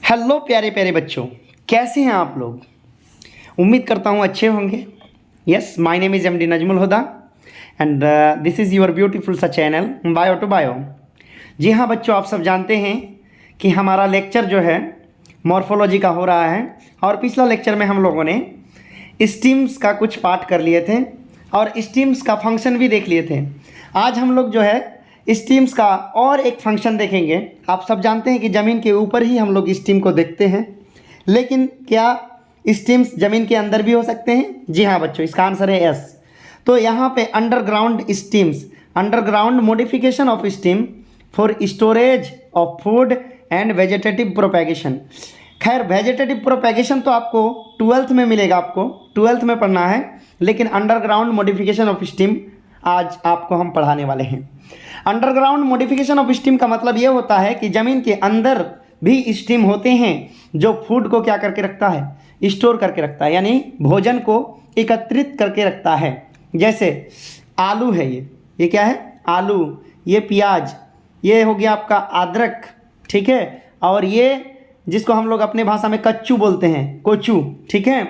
Hello प्यारे प्यारे बच्चों, कैसे हैं आप लोग। उम्मीद करता हूँ अच्छे होंगे। Yes, my name is MD Najmul Huda and this is your beautiful सा चैनल बायो टू बायो। जी हाँ बच्चों, आप सब जानते हैं कि हमारा लेक्चर जो है मॉर्फोलॉजी का हो रहा है और पिछला लेक्चर में हम लोगों ने स्टीम्स का कुछ पार्ट कर लिए थे और स्टीम्स का फंक्शन भी देख लिए थे। आज हम लोग जो है स्टीम्स का और एक फंक्शन देखेंगे। आप सब जानते हैं कि ज़मीन के ऊपर ही हम लोग स्टीम को देखते हैं, लेकिन क्या स्टीम्स ज़मीन के अंदर भी हो सकते हैं? जी हाँ बच्चों, इसका आंसर है यस। तो यहाँ पे underground stems, underground modification of steam for storage of food and vegetative propagation. खैर, वेजिटेटिव प्रोपेगेशन तो आपको 12th में मिलेगा, आपको 12th में पढ़ना है, लेकिन अंडरग्राउंड मॉडिफिकेशन ऑफ स्टीम आज आपको हम पढ़ाने वाले हैं। अंडरग्राउंड मॉडिफिकेशन ऑफ स्टीम का मतलब ये होता है कि ज़मीन के अंदर भी स्टीम होते हैं जो फूड को क्या करके रखता है, स्टोर करके रखता है, यानी भोजन को एकत्रित करके रखता है। जैसे आलू है, ये क्या है? आलू, ये प्याज, ये हो गया आपका अदरक, ठीक है, और ये जिसको हम लोग अपने भाषा में कच्चू बोलते हैं, कोचू, ठीक है।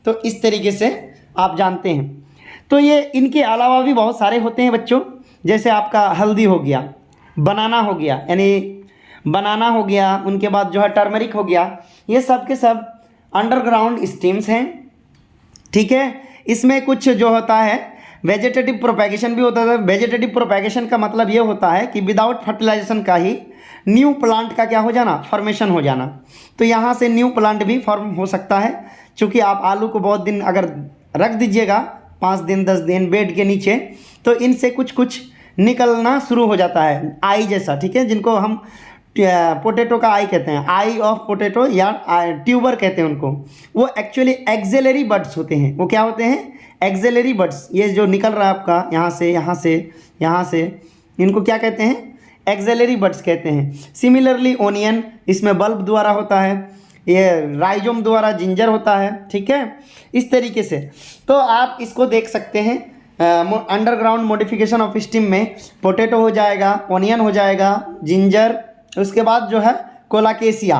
तो इस तरीके से आप जानते हैं। तो ये इनके अलावा भी बहुत सारे होते हैं बच्चों, जैसे आपका हल्दी हो गया, बनाना हो गया, यानी बनाना हो गया, उनके बाद जो है टर्मरिक हो गया। ये सब के सब अंडरग्राउंड स्टीम्स हैं, ठीक है। इसमें कुछ जो होता है वेजिटेटिव प्रोपेगेशन भी होता है। वेजिटेटिव प्रोपेगेशन का मतलब ये होता है कि विदाउट फर्टिलाइजेशन का ही न्यू प्लांट का क्या हो जाना, फॉर्मेशन हो जाना। तो यहाँ से न्यू प्लांट भी फॉर्म हो सकता है, क्योंकि आप आलू को बहुत दिन अगर रख दीजिएगा, 5 दिन 10 दिन बेड के नीचे, तो इनसे कुछ कुछ निकलना शुरू हो जाता है, आई जैसा, ठीक है, जिनको हम पोटैटो का आई कहते हैं, आई ऑफ पोटैटो या ट्यूबर कहते हैं उनको। वो एक्चुअली एक्सिलरी बड्स होते हैं। वो क्या होते हैं? Axillary buds. ये जो निकल रहा है आपका यहाँ से यहाँ से यहाँ से, इनको क्या कहते हैं? एक्सिलरी बड्स कहते हैं। सिमिलरली ओनियन, इसमें बल्ब द्वारा होता है, ये राइजोम द्वारा जिंजर होता है, ठीक है, इस तरीके से। तो आप इसको देख सकते हैं। अंडरग्राउंड मॉडिफिकेशन ऑफ स्टीम में पोटैटो हो जाएगा, ओनियन हो जाएगा, जिंजर, उसके बाद जो है कोलाकेसिया।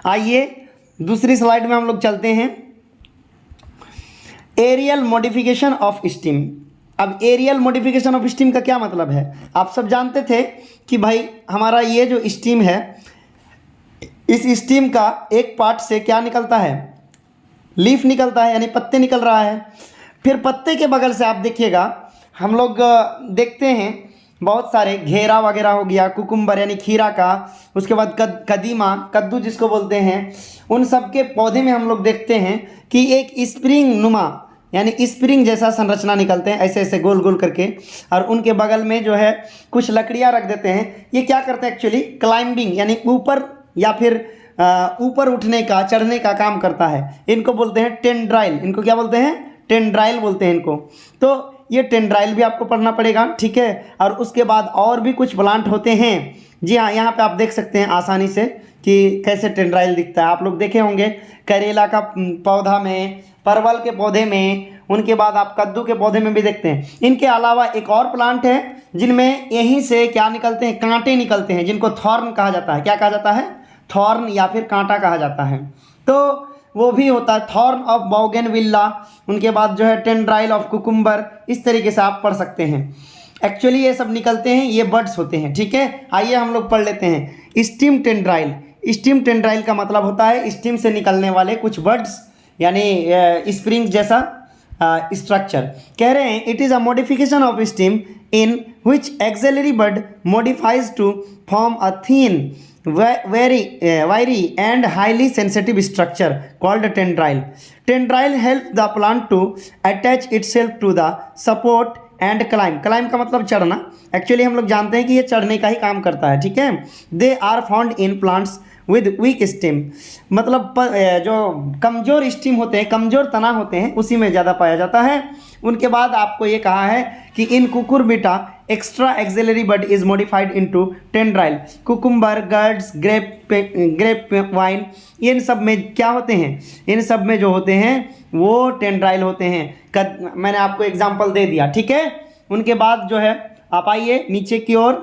आइए दूसरी स्लाइड में हम लोग चलते हैं। Aerial modification of stem. अब एरियल मॉडिफिकेशन ऑफ स्टीम का क्या मतलब है? आप सब जानते थे कि भाई हमारा ये जो स्टीम है, इस स्टीम का एक पार्ट से क्या निकलता है? लीफ निकलता है, यानी पत्ते निकल रहा है। फिर पत्ते के बगल से आप देखिएगा, हम लोग देखते हैं बहुत सारे, घेरा वगैरह हो गया, कुकुम्बर यानी खीरा का, उसके बाद कदीमा, कद्दू जिसको बोलते हैं, उन सब के पौधे में हम लोग देखते हैं कि एक स्प्रिंग नुमा यानी स्प्रिंग जैसा संरचना निकलते हैं, ऐसे ऐसे गोल गोल करके, और उनके बगल में जो है कुछ लकड़ियाँ रख देते हैं। ये क्या करते हैं? एक्चुअली क्लाइंबिंग, यानी ऊपर या फिर ऊपर उठने का, चढ़ने का काम करता है। इनको बोलते हैं टेंड्राइल। इनको क्या बोलते हैं? टेंड्राइल बोलते हैं इनको। तो ये टेंड्राइल भी आपको पढ़ना पड़ेगा, ठीक है। और उसके बाद और भी कुछ प्लांट होते हैं। जी हाँ, यहाँ पे आप देख सकते हैं आसानी से कि कैसे टेंड्राइल दिखता है। आप लोग देखे होंगे करेला का पौधा में, परवल के पौधे में, उनके बाद आप कद्दू के पौधे में भी देखते हैं। इनके अलावा एक और प्लांट है जिनमें यहीं से क्या निकलते हैं? कांटे निकलते हैं, जिनको थॉर्न कहा जाता है। क्या कहा जाता है? थॉर्न या फिर कांटा कहा जाता है। तो वो भी होता है थॉर्न ऑफ बोगनविला। उनके बाद जो है टेंड्राइल ऑफ कुकुम्बर। इस तरीके से आप पढ़ सकते हैं। एक्चुअली ये सब निकलते हैं, ये बड्स होते हैं, ठीक है। आइए हम लोग पढ़ लेते हैं। स्टीम टेंड्राइल। स्टीम टेंड्राइल का मतलब होता है स्टीम से निकलने वाले कुछ बड्स, यानी स्प्रिंग जैसा स्ट्रक्चर। कह रहे हैं it is a modification of stem in which axillary bud modifies to form a thin wiry and highly sensitive structure called tendril. Tendril helps the plant to attach itself to the support and climb. Climb का मतलब चढ़ना। Actually हम लोग जानते हैं कि ये चढ़ने का ही काम करता है, ठीक है। They are found in plants with weak stem. मतलब जो कमज़ोर स्टीम होते हैं, कमज़ोर तना होते हैं, उसी में ज़्यादा पाया जाता है। उनके बाद आपको ये कहा है कि in Cucurbita extra axillary bud is modified into tendril. Cucumber, gourds, grape vine, इन सब में क्या होते हैं? इन सब में जो होते हैं वो टेंड्राइल होते हैं। मैंने आपको एग्जांपल दे दिया, ठीक है। उनके बाद जो है आप आइए नीचे की ओर।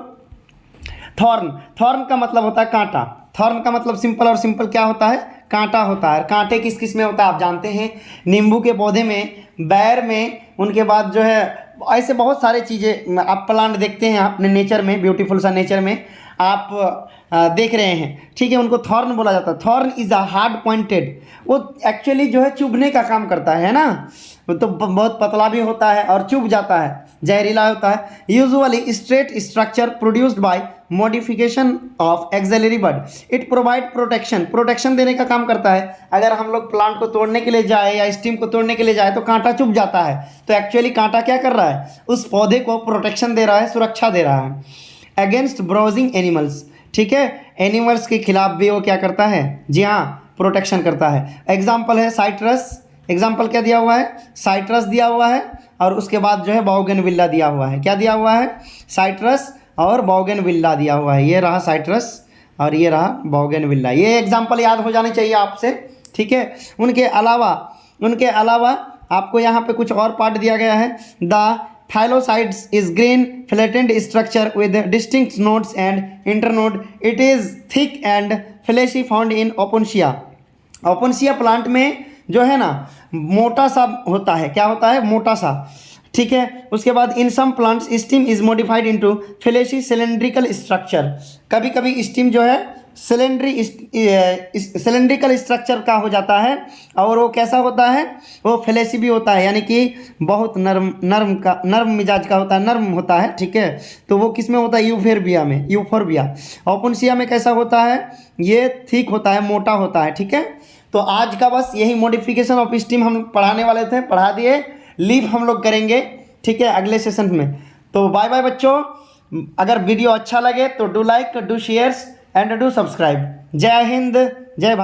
थॉर्न। थॉर्न का मतलब होता है कांटा, थॉर्न का मतलब सिंपल, और सिंपल क्या होता है? कांटा होता है। कांटे किस किस में होता है आप जानते हैं? नींबू के पौधे में, बैर में, उनके बाद जो है ऐसे बहुत सारे चीज़ें आप प्लांट देखते हैं अपने नेचर में, ब्यूटीफुल सा नेचर में आप देख रहे हैं, ठीक है। उनको थॉर्न बोला जाता है। Thorn is a hard pointed, वो एक्चुअली जो है चुभने का काम करता है ना, वो तो बहुत पतला भी होता है और चुभ जाता है, जहरीला होता है। Usually straight structure produced by modification of axillary bud, it provide protection, protection देने का काम करता है। अगर हम लोग प्लांट को तोड़ने के लिए जाए या स्टीम को तोड़ने के लिए जाए तो कांटा चुभ जाता है, तो एक्चुअली कांटा क्या कर रहा है? उस पौधे को प्रोटेक्शन दे रहा है, सुरक्षा दे रहा है। अगेंस्ट ब्राउजिंग एनिमल्स, ठीक है, एनिमल्स के खिलाफ भी वो क्या करता है? जी हाँ, प्रोटेक्शन करता है। एग्जाम्पल है साइट्रस, एग्जाम्पल क्या दिया हुआ है? साइट्रस दिया हुआ है, और उसके बाद जो है बोगनविला दिया हुआ है। क्या दिया हुआ है? साइट्रस और बोगनविला दिया हुआ है। ये रहा साइट्रस और ये रहा बोगनविला। ये एग्जाम्पल याद हो जाने चाहिए आपसे, ठीक है। उनके अलावा आपको यहाँ पे कुछ और पार्ट दिया गया है। The Phyllosides is green flattened structure with distinct nodes and internode. It is thick and fleshy found in Opuntia. Opuntia plant में जो है ना मोटा सा होता है। क्या होता है? मोटा सा, ठीक है। उसके बाद in some plants stem is modified into fleshy cylindrical structure. कभी कभी स्टीम जो है सिलेंड्रिकल स्ट्रक्चर का हो जाता है, और वो कैसा होता है? वो फ्लैशी भी होता है, यानी कि बहुत नर्म मिजाज का होता है, नर्म होता है, ठीक है। तो वो किस में होता है? यूफोरबिया में, यूफोरबिया। ओपुन्सिया में कैसा होता है? ये थिक होता है, मोटा होता है, ठीक है। तो आज का बस यही मॉडिफिकेशन ऑफ स्टीम हम पढ़ाने वाले थे, पढ़ा दिए। लीव हम लोग करेंगे, ठीक है, अगले सेशन में। तो बाय बाय बच्चों। अगर वीडियो अच्छा लगे तो do like, do shares and do subscribe. जय हिंद, जय भारत।